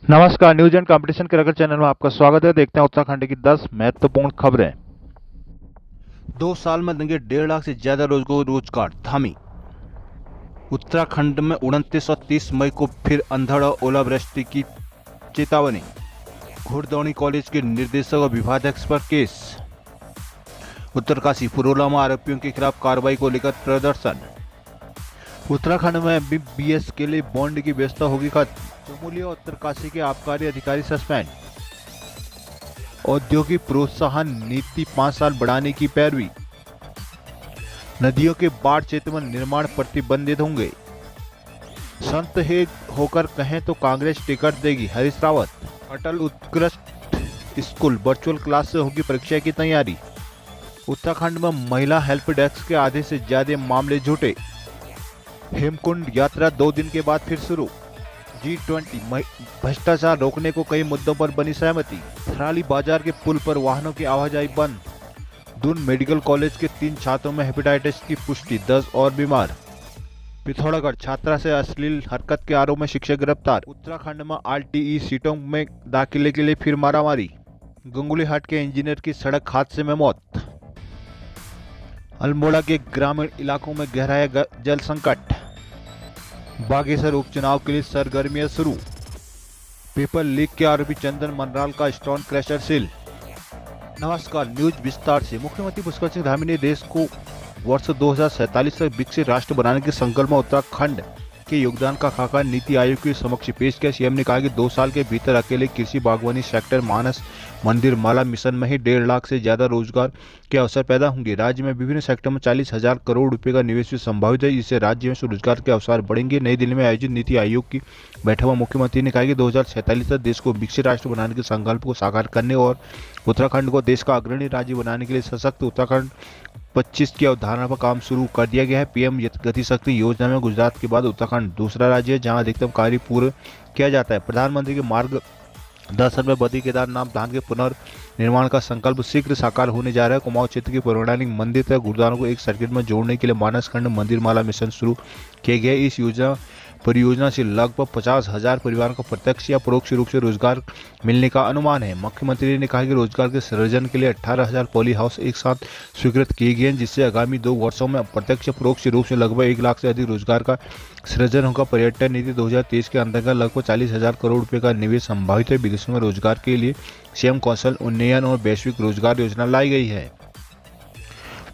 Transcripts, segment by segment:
नमस्कार, news and competition cricket channel में आपका स्वागत है। देखते हैं उत्तराखंड की 10 महत्वपूर्ण खबरें। 2 साल में देंगे 1.5 लाख से ज्यादा रोजगार थामी। उत्तराखंड में 29 और 30 मई को फिर अंधड़ और ओलावृष्टि की चेतावनी। घुड़दौड़ी कॉलेज के निर्देशक और विभागाध्यक्ष पर केस। उत्तरकाशी पुरोला में आरोपियों के खिलाफ कार्रवाई को लेकर प्रदर्शन। उत्तराखंड में बीएस के लिए बॉन्ड की व्यवस्था होगी खत्म। चमोली और उत्तरकाशी के आबकारी अधिकारी सस्पेंड। औद्योगिक प्रोत्साहन नीति 5 साल बढ़ाने की पैरवी। नदियों के बाढ़ क्षेत्र में निर्माण प्रतिबंधित होंगे। संत हे होकर कहें तो कांग्रेस टिकट देगी, हरीश रावत। अटल उत्कृष्ट स्कूल वर्चुअल क्लास से होगी परीक्षा की तैयारी। उत्तराखंड में महिला हेल्प डेस्क के आधे से ज्यादा मामले झूठे। हेमकुंड यात्रा 2 दिन के बाद फिर शुरू। G20 भ्रष्टाचार रोकने को कई मुद्दों पर बनी सहमति। थराली बाजार के पुल पर वाहनों की आवाजाही बंद। दून मेडिकल कॉलेज के 3 छात्रों में हेपेटाइटिस की पुष्टि, 10 और बीमार। पिथौरागढ़ छात्रा से अश्लील हरकत के आरोप में शिक्षक गिरफ्तार। उत्तराखंड में RTE सीटों में दाखिले के लिए फिर मारामारी। गंगुलीहाट के इंजीनियर की सड़क हादसे में मौत। अल्मोड़ा के ग्रामीण इलाकों में गहराया जल संकट। बागेश्वर उपचुनाव के लिए सरगर्मियां शुरू। पेपर लीक के आरोपी चंदन मनराल का स्टोन क्रशर सील। नमस्कार, न्यूज विस्तार से। मुख्यमंत्री पुष्कर सिंह धामी ने देश को वर्ष 2047 तक विकसित राष्ट्र बनाने के संकल्प में उत्तराखंड के योगदान का खाका नीति आयोग के समक्ष पेश किया। सीएम ने कहा कि 2 साल के भीतर अकेले कृषि, बागवानी सेक्टर, मानस मंदिर माला मिशन में ही 1.5 लाख से ज्यादा रोजगार के अवसर पैदा होंगे। राज्य में विभिन्न सेक्टर में 40,000 करोड़ रुपए का निवेश भी संभावित है, इससे राज्य में स्वरोजगार के अवसर बढ़ेंगे। नई दिल्ली में आयोजित नीति आयोग की बैठक में मुख्यमंत्री ने कहा कि 2047 तक देश को विकसित राष्ट्र बनाने के संकल्प को साकार करने और उत्तराखंड को देश का अग्रणी राज्य बनाने के लिए सशक्त उत्तराखंड 25 की अवधारणा पर काम शुरू कर दिया गया है। पीएम गति शक्ति योजना में गुजरात के बाद उत्तराखंड दूसरा राज्य है जहां अधिकतम कार्य पूर्ण किया जाता है। प्रधानमंत्री के मार्गदर्शन में बद्री केदारनाथ धाम के पुनर्निर्माण का संकल्प शीघ्र साकार होने जा रहा है। कुमाऊं क्षेत्र के पौराणिक मंदिर तथा गुरुद्वारों को एक सर्किट में जोड़ने के लिए मानसखंड मंदिर माला मिशन शुरू किया गया है। इस परियोजना से लगभग 50,000 परिवारों को प्रत्यक्ष या परोक्ष रूप से रोजगार मिलने का अनुमान है। मुख्यमंत्री ने कहा कि रोजगार के सृजन के लिए 18,000 पॉली हाउस एक साथ स्वीकृत किए गए हैं, जिससे आगामी 2 वर्षों में प्रत्यक्ष या परोक्ष रूप से लगभग 1 लाख से अधिक रोजगार का सृजन होगा। पर्यटन नीति 2023 के अंतर्गत लगभग 40,000 करोड़ रुपए का निवेश संभावित है। विदेशों में रोजगार के लिए सीएम कौशल उन्नयन और वैश्विक रोजगार योजना लाई गई है।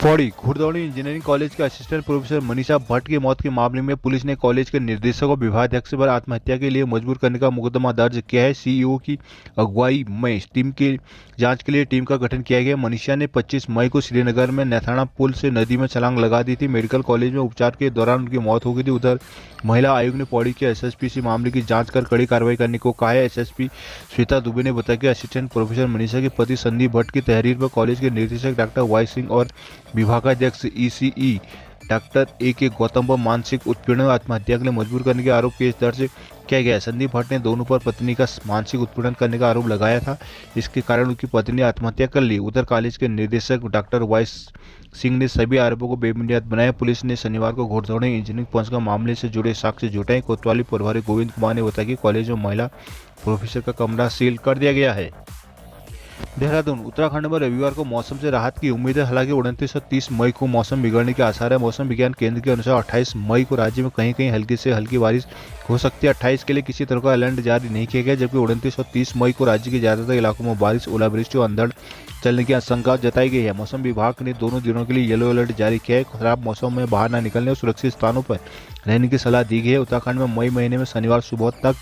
पौड़ी घुड़दौड़ी इंजीनियरिंग कॉलेज के असिस्टेंट प्रोफेसर मनीषा भट्ट की मौत के मामले में पुलिस ने कॉलेज के निदेशक और विभागाध्यक्ष पर आत्महत्या के लिए मजबूर करने का मुकदमा दर्ज किया है। सीईओ की अगुवाई में टीम की जांच के लिए टीम का गठन किया गया। मनीषा ने 25 मई को श्रीनगर में नैथाना पुल से नदी में छलांग लगा दी थी। मेडिकल कॉलेज में उपचार के दौरान उनकी मौत हो गई थी। उधर महिला आयोग ने पौड़ी के एसएसपी से मामले की जांच कर कड़ी कार्रवाई करने को कहा है। एसएसपी श्वेता दुबे ने बताया कि असिस्टेंट प्रोफेसर मनीषा के पति संदीप भट्ट की तहरीर पर कॉलेज के निदेशक डॉक्टर वाई सिंह और विभागाध्यक्ष ECE डॉक्टर A.K. गौतम पर मानसिक उत्पीड़न और आत्महत्या के लिए मजबूर करने के आरोप केस दर्ज किया गया है। संदीप भट्ट ने दोनों पर पत्नी का मानसिक उत्पीड़न करने का आरोप लगाया था, इसके कारण उनकी पत्नी ने आत्महत्या कर ली। उधर कॉलेज के निदेशक डॉक्टर वाई सिंह ने सभी आरोपों को बेबुनियाद बनाया। पुलिस ने शनिवार को घुड़दौड़ी इंजीनियरिंग पहुंचकर मामले से जुड़े साक्ष्य जुटाए। कोतवाली प्रभारी गोविंद कुमार ने बताया कि कॉलेज में महिला प्रोफेसर का कमरा सील कर दिया गया है। देहरादून उत्तराखंड में रविवार को मौसम से राहत की उम्मीद है, हालांकि 29 और 30 मई को मौसम बिगड़ने के आसार है। मौसम विज्ञान केंद्र के अनुसार 28 मई को राज्य में कहीं कहीं हल्की से हल्की बारिश हो सकती है। 28 के लिए किसी तरह का अलर्ट जारी नहीं किया गया, जबकि 29 और 30 मई को राज्य के ज्यादातर इलाकों में बारिश, ओलावृष्टि और अंधड़ चलने की आशंका जताई गई है। मौसम विभाग ने दोनों दिनों के लिए येलो अलर्ट जारी किया है। खराब मौसम में बाहर न निकलने और सुरक्षित स्थानों पर रहने की सलाह दी गई है। उत्तराखंड में मई महीने में शनिवार सुबह तक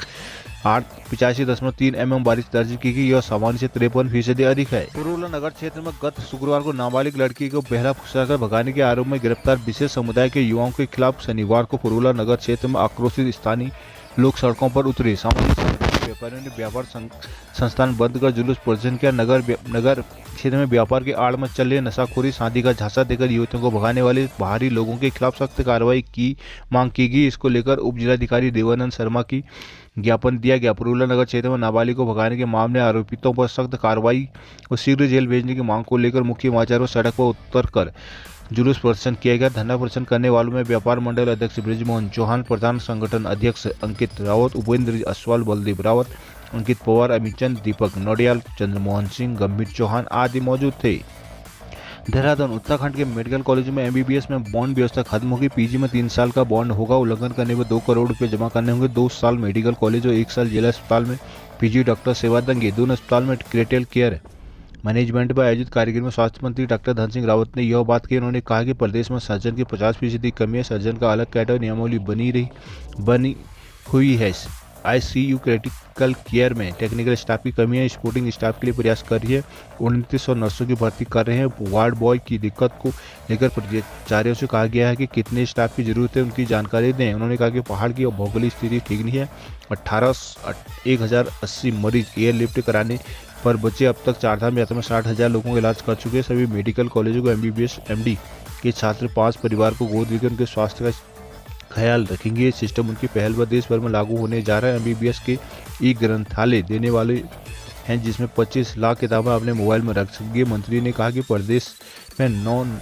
85.3 mm बारिश दर्ज की गई। यह सामान्य से 53% अधिक है। पुरोला नगर क्षेत्र में गत शुक्रवार को नाबालिग लड़की को बेहला फुसलाकर भगाने के आरोप में गिरफ्तार विशेष समुदाय के युवाओं के खिलाफ शनिवार को पुरोला नगर क्षेत्र में आक्रोशित स्थानीय लोग सड़कों पर उतरे। सामान्य व्यापारियों ने व्यापार संस्थान बंद कर जुलूस प्रदर्शन किया। नगर क्षेत्र में व्यापार के आड़ में चल रहे नशाखोरी, शादी का झांसा देकर युवतियों को भगाने वाले बाहरी लोगों के खिलाफ सख्त कार्रवाई की मांग की गई। इसको लेकर उप जिलाधिकारी देवानंद शर्मा की ज्ञापन दिया गया। पुरोला नगर क्षेत्र में नाबालिग को भगाने के मामले आरोपितों पर सख्त कार्रवाई और शीघ्र जेल भेजने की मांग को लेकर मुख्य समाचार और सड़क पर उतरकर जुलूस प्रदर्शन किया गया। धरना प्रदर्शन करने वालों में व्यापार मंडल अध्यक्ष ब्रिजमोहन चौहान, प्रधान संगठन अध्यक्ष अंकित रावत, उपेंद्र असवाल, बलदेव रावत, अंकित पवार, अमित चंद, दीपक नौडियाल, चंद्रमोहन सिंह, गंभीर चौहान आदि मौजूद थे। देहरादून उत्तराखंड के मेडिकल कॉलेज में एमबीबीएस में बॉन्ड व्यवस्था खत्म होगी। पीजी में 3 साल का बॉन्ड होगा। उल्लंघन करने पर 2 करोड़ रुपए जमा करने होंगे। 2 साल मेडिकल कॉलेज और 1 साल जिला अस्पताल में पीजी डॉक्टर सेवा देंगे। दोनों अस्पताल में क्रिटिकल केयर मैनेजमेंट पर आयोजित कार्यक्रम में स्वास्थ्य मंत्री डॉक्टर धन सिंह रावत ने यह बात कही। उन्होंने कहा कि प्रदेश में सर्जन की 50% कमी है। सर्जन का अलग कैटेगरी नियमावली बनी हुई है। आईसीयू क्रिटिकल केयर में टेक्निकल स्टाफ की कमी है। सपोर्टिंग स्टाफ के लिए प्रयास कर रही है। 2900 नर्सों की भर्ती कर रहे हैं। वार्ड बॉय की दिक्कत को लेकर प्राचार्यों से कहा गया है कि कितने स्टाफ की जरूरत है उनकी जानकारी दें। उन्होंने कहा कि पहाड़ की भौगोलिक स्थिति ठीक नहीं है। 1080 मरीज एयरलिफ्ट कराने पर बचे। अब तक चारधाम यात्रा में 60,000 लोगों का इलाज कर चुके हैं। सभी मेडिकल कॉलेजों को एमबीबीएस एमडी के छात्र 5 परिवार को गोद देकर उनके स्वास्थ्य का ख्याल रखेंगे। ये सिस्टम उनकी पहल पर देश भर में लागू होने जा रहा है। एमबीबीएस के ई ग्रंथालय देने वाले हैं जिसमें 25 लाख किताबें अपने मोबाइल में रख सकेंगे। मंत्री ने कहा कि प्रदेश में नॉन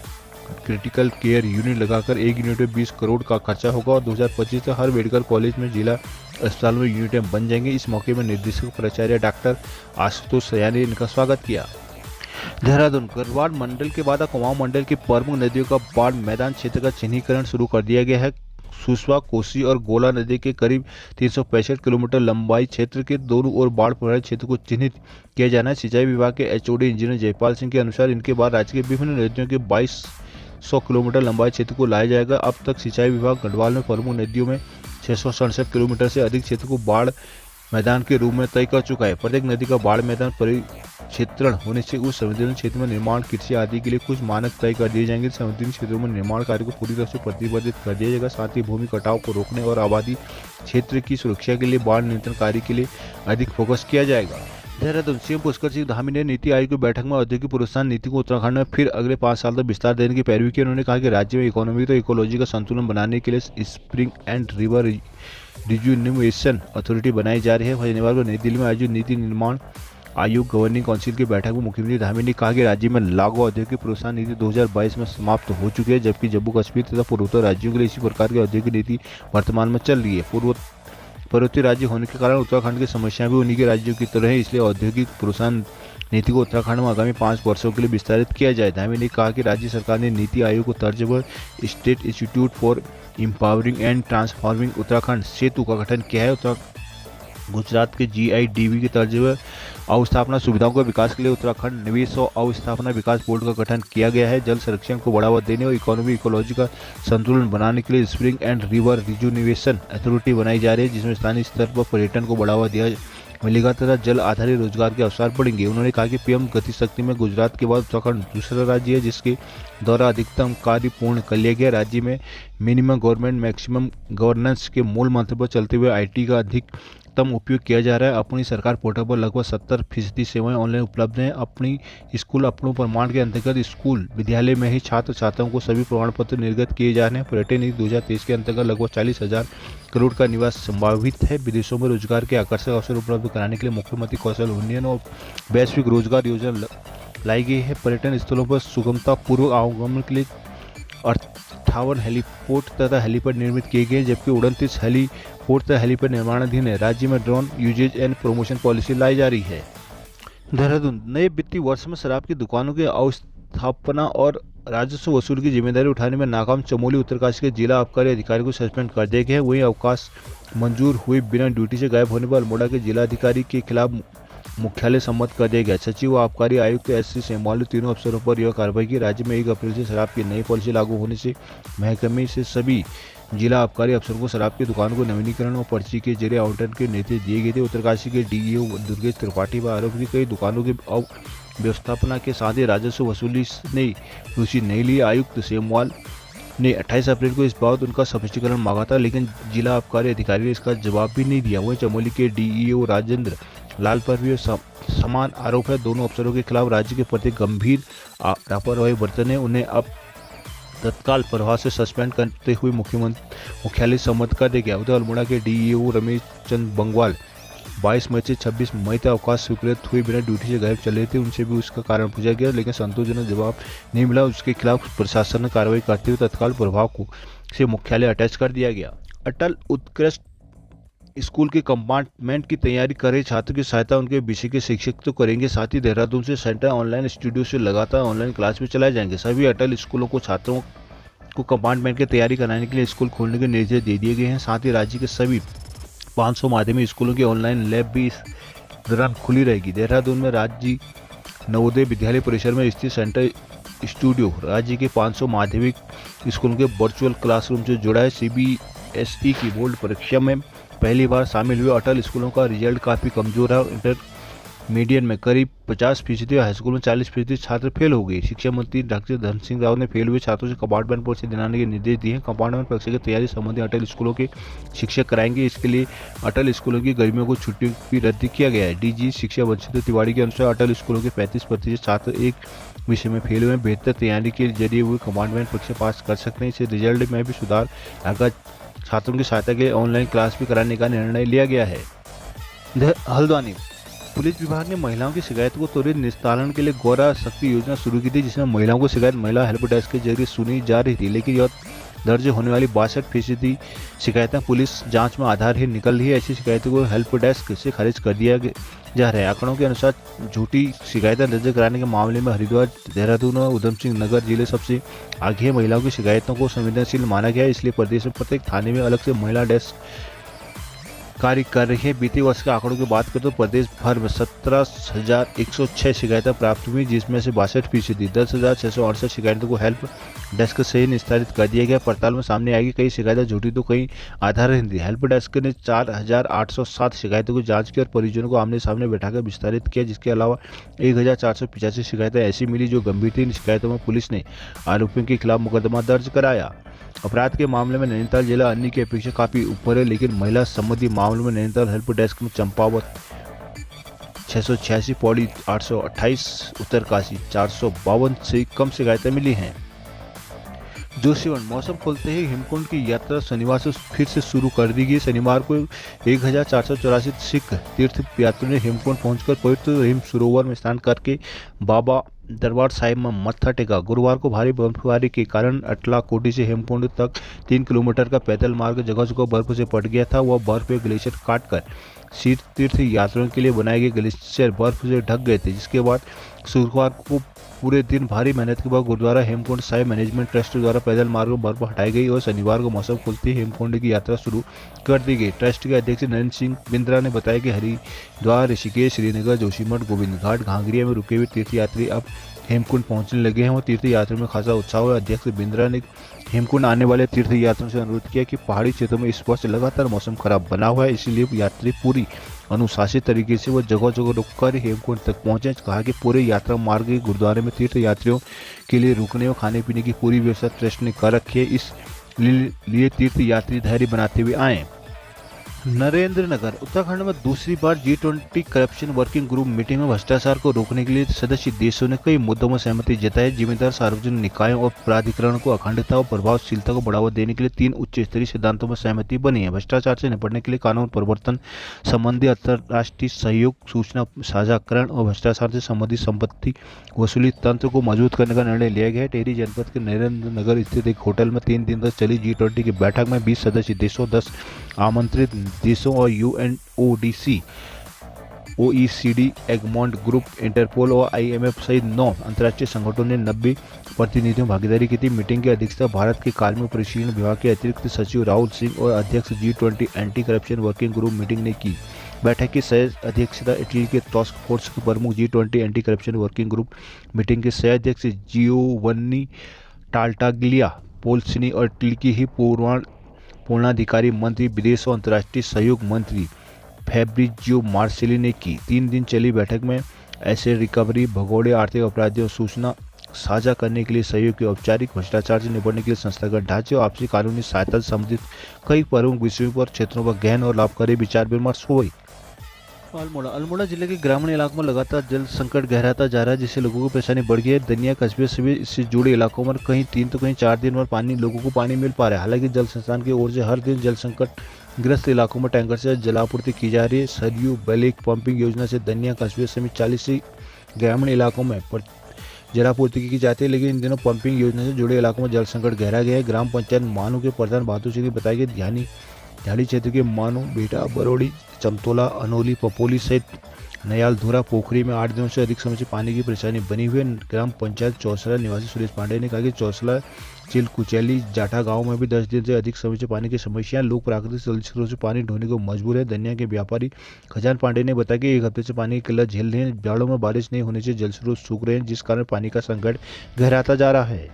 क्रिटिकल केयर यूनिट लगाकर एक यूनिट में 20 करोड़ का खर्चा होगा और 2025 तक हर मेडिकल कॉलेज में जिला अस्पताल में यूनिटें बन जाएंगे। इस मौके में निदेशक प्राचार्य डॉक्टर आशुतोष सयानी ने इनका स्वागत किया। देहरादून गढ़वाल मंडल के बाद कुमाऊं मंडल की प्रमुख नदियों का बाढ़ मैदान क्षेत्र का चिन्हीकरण शुरू कर दिया गया है। सुसवा, कोसी और गोला नदी के करीब 365 किलोमीटर लंबाई क्षेत्र के दोनों ओर बाढ़ प्रभावित क्षेत्र को चिन्हित किया जाना है। सिंचाई विभाग के एचओडी इंजीनियर जयपाल सिंह के अनुसार इनके बाद राज्य के विभिन्न नदियों के 2200 किलोमीटर लंबाई क्षेत्र को लाया जाएगा। अब तक सिंचाई विभाग गढ़वाल में प्रमुख नदियों में 667 किलोमीटर से अधिक क्षेत्र को बाढ़ मैदान के रूप में तय कर चुका है। प्रत्येक नदी का बाढ़ मैदान परिक्षेत्रण होने से उस संवेदनशील क्षेत्र में निर्माण, कृषि आदि के लिए कुछ मानक तय कर दिए जाएंगे। संवेदनशील क्षेत्रों में निर्माण कार्य को पूरी तरह से प्रतिबंधित कर दिया जाएगा। साथ ही भूमि कटाव को रोकने और आबादी क्षेत्र की सुरक्षा के लिए बाढ़ नियंत्रण कार्य के लिए अधिक फोकस किया जाएगा। देहरादून सीएम पुष्कर सिंह धामी ने नीति आयोग की बैठक में औद्योगिक प्रोत्साहन नीति को उत्तराखंड में फिर अगले 5 साल तक विस्तार देने की पैरवी की। उन्होंने कहा कि राज्य में इकोनॉमी तो इकोलॉजी का संतुलन बनाने के लिए spring and river rejuvenation authority बनाई जा रही है। शनिवार को नई दिल्ली में आयोजित नीति निर्माण आयोग गवर्निंग काउंसिल की बैठक में मुख्यमंत्री धामी ने कहा कि राज्य में लागू औद्योगिक प्रोत्साहन नीति 2022 में समाप्त हो चुकी है, जबकि जम्मू कश्मीर तथा पूर्वोत्तर राज्यों के लिए इसी प्रकार की औद्योगिक नीति वर्तमान में चल रही है। पर्वतीय राज्य होने के कारण उत्तराखंड की समस्याएं भी उन्हीं के राज्यों की तरह है, इसलिए औद्योगिक प्रोत्साहन नीति को उत्तराखंड में आगामी 5 वर्षों के लिए विस्तारित किया जाए। धामी ने कहा कि राज्य सरकार ने नीति आयोग को तर्ज पर State Institute for Empowering and Transforming Uttarakhand Setu का गठन किया है। गुजरात के GIDB के तर्ज पर अवस्थापना सुविधाओं के विकास के लिए उत्तराखंड निवेश और अवस्थापना विकास बोर्ड का गठन किया गया है। जल संरक्षण को बढ़ावा देने और इकोनॉमी इकोलॉजी का संतुलन बनाने के लिए spring and river rejuvenation authority बनाई जा रही है, जिसमें स्थानीय स्तर पर पर्यटन को बढ़ावा दिया मिलेगा तथा जल आधारित रोजगार के अवसर बढ़ेंगे। उन्होंने कहा कि पीएम गति शक्ति में गुजरात के बाद उत्तराखंड दूसरा राज्य है जिसके द्वारा अधिकतम कार्य पूर्ण कर लिया गया। राज्य में मिनिमम गवर्नमेंट मैक्सिमम गवर्नेंस के मूल मंत्र पर चलते हुए IT का अधिकतम उपयोग किया जा रहा है। अपनी सरकार पोर्टल पर लगभग 70% सेवाएं ऑनलाइन उपलब्ध हैं। अपनी स्कूल अपनों प्रमाण के अंतर्गत स्कूल विद्यालय में ही छात्र छात्राओं को सभी प्रमाण पत्र निर्गत किए जा रहे हैं। पर्यटन नीति 2023 के अंतर्गत लगभग 40,000 करोड़ का निवेश संभावित है। विदेशों में रोजगार के आकर्षक अवसर उपलब्ध कराने के लिए मुख्यमंत्री कौशल उन्नयन और वैश्विक रोजगार योजना लाई गई है। पर्यटन स्थलों पर सुगमता पूर्वक आवागमन के लिए 58 हेलीपोर्ट तथा हेलीपैड निर्मित किए गए, जबकि 29 हेलीपोर्ट तथा हेलीपैड निर्माणाधीन है। राज्य में drone uses and promotion policy लाई जा रही है। देहरादून नए वित्तीय वर्ष में शराब की दुकानों के अवस्थापना और राजस्व वसूली की जिम्मेदारी उठाने में नाकाम चमोली उत्तरकाशी के जिला आबकारी अधिकारी को सस्पेंड कर दिया गया है। वहीं अवकाश मंजूर हुए बिना ड्यूटी से गायब होने पर अल्मोड़ा के जिला अधिकारी के खिलाफ मुख्यालय सम्मत कर दिया गया। सचिव व आबकारी आयुक्त SC सेमवाल तीनों अफसरों पर यह कार्रवाई की। राज्य में 1 अप्रैल से शराब की नई पॉलिसी लागू होने से महकमे से सभी जिला आबकारी अफसरों को शराब की दुकान को नवीनीकरण और पर्ची के जरिए आवंटन के निर्देश दिए गए थे। उत्तरकाशी के DEO दुर्गेश त्रिपाठी व आरोप की कई दुकानों की व्यवस्थापना के साथ ही राजस्व वसूली ने रुचि नहीं ली। आयुक्त सेमवाल ने 28 अप्रैल को इस बाबत उनका स्पष्टीकरण मांगा था, लेकिन जिला आबकारी अधिकारी ने इसका जवाब भी नहीं दिया। वहीं चमोली के DEO राजेंद्र लाल पर भी समान आरोप है। दोनों अफसरों के खिलाफ राज्य के प्रति गंभीर लापरवाही बरतने उन्हें अब तत्काल प्रभाव से सस्पेंड करते हुए मुख्यालय सम्मत कर दिया गया। उधर अल्मोड़ा के DEO रमेश चंद बंगवाल 22 मई से 26 मई तक अवकाश स्वीकृत हुए बिना ड्यूटी से गायब चले थे। उनसे भी उसका कारण पूछा गया, लेकिन संतोषजनक जवाब नहीं मिला। उसके खिलाफ प्रशासन ने कार्रवाई करते हुए तत्काल प्रभाव से मुख्यालय अटैच कर दिया गया। अटल उत्कृष्ट स्कूल के कंपार्टमेंट की तैयारी कर रहे छात्रों की सहायता उनके विषय के शिक्षक तो करेंगे, साथ ही देहरादून से सेंटर ऑनलाइन स्टूडियो से लगातार ऑनलाइन क्लास भी चलाए जाएंगे। सभी अटल स्कूलों को छात्रों को कंपार्टमेंट की तैयारी कराने के लिए स्कूल खोलने के निर्देश दे दिए गए हैं। साथ ही राज्य के सभी 500 माध्यमिक स्कूलों की ऑनलाइन लैब भी इस दौरान खुली रहेगी। देहरादून में राज्य नवोदय विद्यालय परिसर में स्थित सेंटर स्टूडियो राज्य के 500 माध्यमिक स्कूलों के वर्चुअल क्लासरूम से जुड़ा है। CBSE की बोर्ड परीक्षा में पहली बार शामिल हुए अटल स्कूलों का रिजल्ट काफ़ी कमजोर है। इंटरमीडिएट में करीब 50% और हाई स्कूल में 40% छात्र फेल हो गए। शिक्षा मंत्री डॉक्टर धन सिंह रावत ने फेल हुए छात्रों से कंपार्टमेंट परीक्षा दिलाने के निर्देश दिए हैं। कंपार्टमेंट परीक्षा की तैयारी संबंधी अटल स्कूलों के शिक्षक कराएंगे। इसके लिए अटल स्कूलों की गर्मियों को छुट्टी भी रद्द किया गया है। DG शिक्षा वंचित तिवारी के अनुसार अटल स्कूलों के 35% छात्र एक विषय में फेल हुए। बेहतर तैयारी के जरिए वो कंपार्टमेंट परीक्षा पास कर सकते हैं। इससे रिजल्ट में भी सुधार आएगा। छात्रों की सहायता के लिए ऑनलाइन क्लास भी कराने का निर्णय लिया गया है। हल्द्वानी पुलिस विभाग ने महिलाओं की शिकायत को त्वरित निस्तारण के लिए गौरा शक्ति योजना शुरू की थी, जिसमें महिलाओं को शिकायत महिला हेल्प डेस्क के जरिए सुनी जा रही थी, लेकिन यह दर्ज होने वाली 62% शिकायतें पुलिस जांच में आधारहीन निकल रही है। ऐसी शिकायतों को हेल्प डेस्क से खारिज कर दिया जा रहा है। आंकड़ों के अनुसार झूठी शिकायतें दर्ज कराने के मामले में हरिद्वार, देहरादून और उधम सिंह नगर जिले सबसे आगे है। महिलाओं की शिकायतों को संवेदनशील माना गया है, इसलिए प्रदेश में प्रत्येक थाने में अलग से महिला डेस्क कार्य कर रही है। बीते वर्ष के आंकड़ों की बात करें तो प्रदेश भर में 17,106 शिकायतें प्राप्त हुई, जिसमें से 62% 10,668 शिकायतों को हेल्प डेस्क से ही निस्तारित कर दिया गया। पड़ताल में सामने आएगी कई शिकायतें झूठी तो कई आधारहीन थी। हेल्प डेस्क ने 4,807 शिकायतों की जांच की और परिजनों को आमने सामने बैठाकर विस्तारित किया। जिसके अलावा 1,485 शिकायतें ऐसी मिली जो गंभीर थी। इन शिकायतों में पुलिस ने आरोपियों के खिलाफ मुकदमा दर्ज कराया। अपराध के मामले में नैनीताल जिला अन्य की अपेक्षा काफी ऊपर है, लेकिन महिला संबंधी मामलों में नैनीताल हेल्प डेस्क में चंपावत 686, पौड़ी 828, उत्तरकाशी 452 से कम शिकायतें मिली हैं। जोशीमठ मौसम खुलते ही हेमकुंड की यात्रा शनिवार से फिर से शुरू कर दी गई। शनिवार को 1,484 सिख तीर्थ यात्रियों ने हेमकुंड पहुंचकर पवित्र हिम सरोवर में स्नान करके बाबा दरबार साहिब में मत्था टेका। गुरुवार को भारी बर्फबारी के कारण अटला कोटी से हेमकुंड तक 3 किलोमीटर का पैदल मार्ग जगह जगह बर्फ से पट गया था। वह बर्फ पे ग्लेशियर काटकर सिख तीर्थ यात्रियों के लिए बनाए गए ग्लेशियर बर्फ से ढक गए थे, जिसके बाद शुक्रवार को पूरे दिन भारी मेहनत के बाद गुरुद्वारा हेमकुंड साहिब मैनेजमेंट ट्रस्ट द्वारा पैदल मार्ग में बर्फ हटाई गई और शनिवार को मौसम खुलते ही हेमकुंड की यात्रा शुरू कर दी गई। ट्रस्ट के अध्यक्ष नरेंद्र सिंह बिंद्रा ने बताया कि हरिद्वार, ऋषिकेश, श्रीनगर, जोशीमठ, गोविंद घाट, घांगरिया में रुके हुए तीर्थ यात्री अब हेमकुंड पहुंचने लगे हैं और तीर्थ यात्रियों में खासा उत्साह है। अध्यक्ष बिंद्रा ने हेमकुंड आने वाले तीर्थ यात्रियों से अनुरोध किया कि पहाड़ी क्षेत्रों में इस वर्ष लगातार मौसम खराब बना हुआ है, इसलिए यात्री पूरी अनुशासित तरीके से वो जगह जगह रुककर हेमकुंड तक पहुंचे। कहा कि पूरे यात्रा मार्ग के गुरुद्वारे में तीर्थ यात्रियों के लिए रुकने और खाने पीने की पूरी व्यवस्था ट्रस्ट ने कर रखी है। इसलिए तीर्थ यात्री धैर्य बनाते हुए आए। नरेंद्र नगर उत्तराखंड में दूसरी बार G20 corruption working group meeting में भ्रष्टाचार को रोकने के लिए सदस्य देशों ने कई मुद्दों में सहमति जताई। जिम्मेदार सार्वजनिक निकायों और प्राधिकरण को अखंडता और प्रभावशीलता को बढ़ावा देने के लिए 3 उच्च स्तरीय सिद्धांतों में सहमति बनी है। भ्रष्टाचार से निपटने के लिए कानून प्रवर्तन संबंधी अंतर्राष्ट्रीय सहयोग, सूचना साझाकरण और भ्रष्टाचार से संबंधित संपत्ति वसूली तंत्र को मजबूत करने का निर्णय लिया गया है। टेहरी जनपद के नरेंद्र नगर स्थित एक होटल में 3 दिन तक चली G20 की बैठक में 20 सदस्य देशों, 10 आमंत्रित देशों और UNODC, OECD, एगमॉन्ट ग्रुप, इंटरपोल और IMF सहित 9 अंतर्राष्ट्रीय संगठनों ने 90 प्रतिनिधियों भागीदारी की थी। मीटिंग की अध्यक्षता भारत के कार्मिक परिशीलन विभाग के अतिरिक्त सचिव राहुल सिंह और अध्यक्ष G20 anti corruption working group meeting ने की। बैठक की सह अध्यक्षता इटली के टास्क फोर्स के प्रमुख G20 anti corruption working group meeting के सह अध्यक्ष जियोवन्नी टाल्टाग्लिया पोल्सिनी और इटली की ही पूर्णाधिकारी मंत्री विदेश और अंतर्राष्ट्रीय सहयोग मंत्री फैब्रिजियो मार्सेली ने की। 3 दिन चली बैठक में एसेट रिकवरी, भगोड़े, आर्थिक अपराधियों, सूचना साझा करने के लिए सहयोग के औपचारिक, भ्रष्टाचार से निपटने के लिए संस्थागत ढांचे और आपसी कानूनी सहायता से संबंधित कई प्रमुख विषयों पर क्षेत्रों पर गहन और लाभकारी विचार विमर्श हुई। अल्मोड़ा जिले के ग्रामीण इलाकों में लगातार जल संकट गहराता जा रहा है, जिससे लोगों को परेशानी बढ़ गई है। दनिया कस्बे से भी इससे जुड़े इलाकों में कहीं 3 तो कहीं 4 दिन में लोगों को पानी मिल पा रहा है। हालांकि जल संस्थान की ओर से हर दिन जल संकट ग्रस्त इलाकों में टैंकर से जलापूर्ति की जा रही है। सरयू बैलेक पंपिंग योजना से दनिया कस्बे समेत 40 ग्रामीण इलाकों में जलापूर्ति की जाती है, लेकिन इन दिनों पंपिंग योजना से जुड़े इलाकों में जल संकट गहरा गया है। ग्राम पंचायत मानू के प्रधान बहादुर सिंह ने बताया कि ध्यानी झाड़ी क्षेत्र के मानो, बेटा, बरोड़ी, चमतोला, अनोली, पपोली सहित नयालधुरा पोखरी में 8 दिनों से अधिक समय से पानी की परेशानी बनी हुई है। ग्राम पंचायत चौसला निवासी सुरेश पांडे ने कहा कि चौसला, चिल, कुचैली, जाटा गांव में भी 10 दिन से अधिक समय से पानी की समस्या है। लोग प्राकृतिक जल स्रोत से पानी ढोने को मजबूर है। धनिया के व्यापारी खजान पांडे ने बताया कि 1 हफ्ते से पानी की किल्लत झेल रहे हैं। जाड़ों में बारिश नहीं होने से जल स्रोत सूख रहे हैं, जिस कारण पानी का संकट गहराता जा रहा है।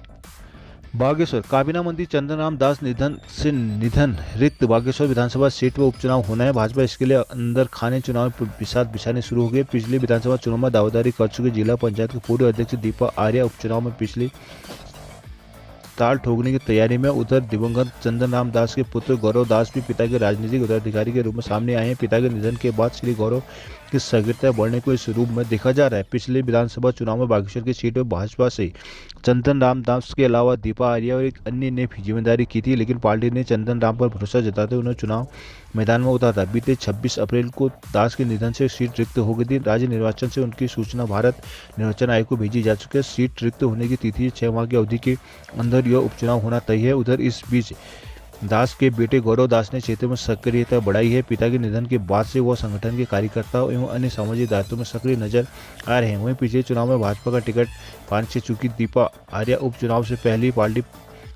बागेश्वर काबीना मंत्री चंदन राम दास निधन रिक्त बागेश्वर विधानसभा सीट पर उपचुनाव होना है। भाजपा इसके लिए अंदर खाने चुनाव बिसात बिछाने शुरू हो गए। पिछले विधानसभा चुनाव में दावेदारी कर चुके जिला पंचायत के पूर्व अध्यक्ष दीपा आर्या उपचुनाव में पिछली ताल ठोकने की तैयारी में। उधर दिवंगत चंदन राम दास के पुत्र गौरव दास भी पिता के राजनीतिक उत्तराधिकारी के रूप में सामने आए हैं। पिता के निधन के बाद श्री गौरव की सक्रियता बढ़ने को इस रूप में देखा जा रहा है। पिछले विधानसभा चुनाव में बागेश्वर की सीट पर भाजपा से चंदन राम दास के अलावा दीपा आर्या और एक अन्य ने भी जिम्मेदारी की थी, लेकिन पार्टी ने चंदन राम पर भरोसा जताते हुए उन्हें चुनाव मैदान में उतारा। बीते 26 अप्रैल को दास के निधन से सीट रिक्त हो गई थी। राज्य निर्वाचन से उनकी सूचना भारत निर्वाचन आयोग को भेजी जा चुकी है। सीट रिक्त होने की तिथि 6 माह की अवधि के अंदर यह उपचुनाव होना तय है। उधर इस बीच दास के बेटे गौरव दास ने क्षेत्र में सक्रियता बढ़ाई है। पिता के निधन के बाद से वह संगठन के कार्यकर्ताओं एवं अन्य सामाजिक दायित्वों में सक्रिय नजर आ रहे हैं। वहीं पिछले चुनाव में भाजपा का टिकट पाने से चूकी दीपा आर्या उपचुनाव से पहले पार्टी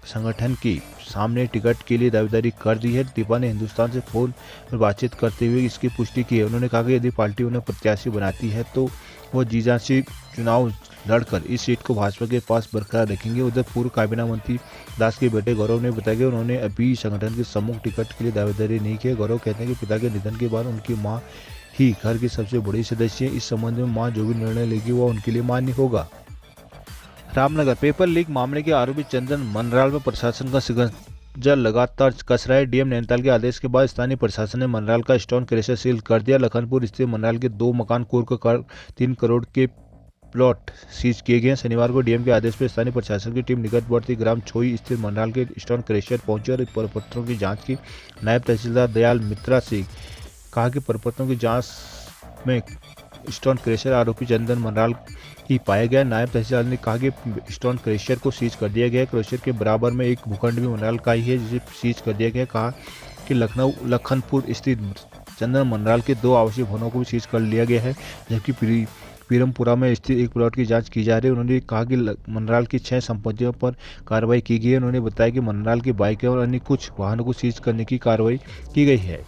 संगठन की सामने टिकट के लिए दावेदारी कर दी है। दीपा ने हिंदुस्तान से फोन पर बातचीत करते हुए इसकी पुष्टि की है। उन्होंने कहा कि यदि पार्टी उन्हें प्रत्याशी बनाती है तो वो जीजा से चुनाव लड़कर इस सीट को भाजपा के पास बरकरार रखेंगे। उधर पूर्व काबीना मंत्री दास के बेटे गौरव ने बताया कि उन्होंने अभी संगठन के सम्मुख टिकट के लिए दावेदारी नहीं की है। गौरव कहते हैं कि पिता के निधन के बाद उनकी मां ही घर की सबसे बड़ी सदस्य है। इस संबंध में मां जो भी निर्णय लेगी वह उनके लिए मान्य होगा। रामनगर पेपर लीक मामले के आरोपी चंदन मनराल में प्रशासन का सिकंजा लगातार कस रहा है। डीएम नैनीताल के आदेश के बाद स्थानीय प्रशासन ने मनराल का स्टोन क्रशर सील कर दिया। लखनपुर स्थित मनराल के 2 मकान कोर्ट कर 3 करोड़ के प्लॉट सीज किए गए। शनिवार को डीएम के आदेश पर स्थानीय प्रशासन की टीम निकटवर्ती ग्राम छोई स्थित मनराल के स्टोन क्रशर पहुंची और प्रपत्रों की जांच की। नायब तहसीलदार दयाल मित्रा से कहा कि प्रपत्रों की जांच में स्टोन क्रशर आरोपी चंदन मनराल ही पाया गया। नायब तहसीलदार ने कहा कि स्टोन क्रशर को सीज कर दिया गया। क्रशर के बराबर में एक भूखंड भी मनराल का ही है, जिसे सीज कर दिया गया। कहा कि लखनपुर स्थित चंदन मनराल के 2 आवासीय भवनों को भी सीज कर लिया गया है, जबकि पीरमपुरा में स्थित एक प्लॉट की जांच की जा रही है। उन्होंने कहा कि मनराल की 6 संपत्तियों पर कार्रवाई की गई है। उन्होंने बताया कि मनराल की बाइकें और अन्य कुछ वाहनों को सीज करने की कार्रवाई की गई है।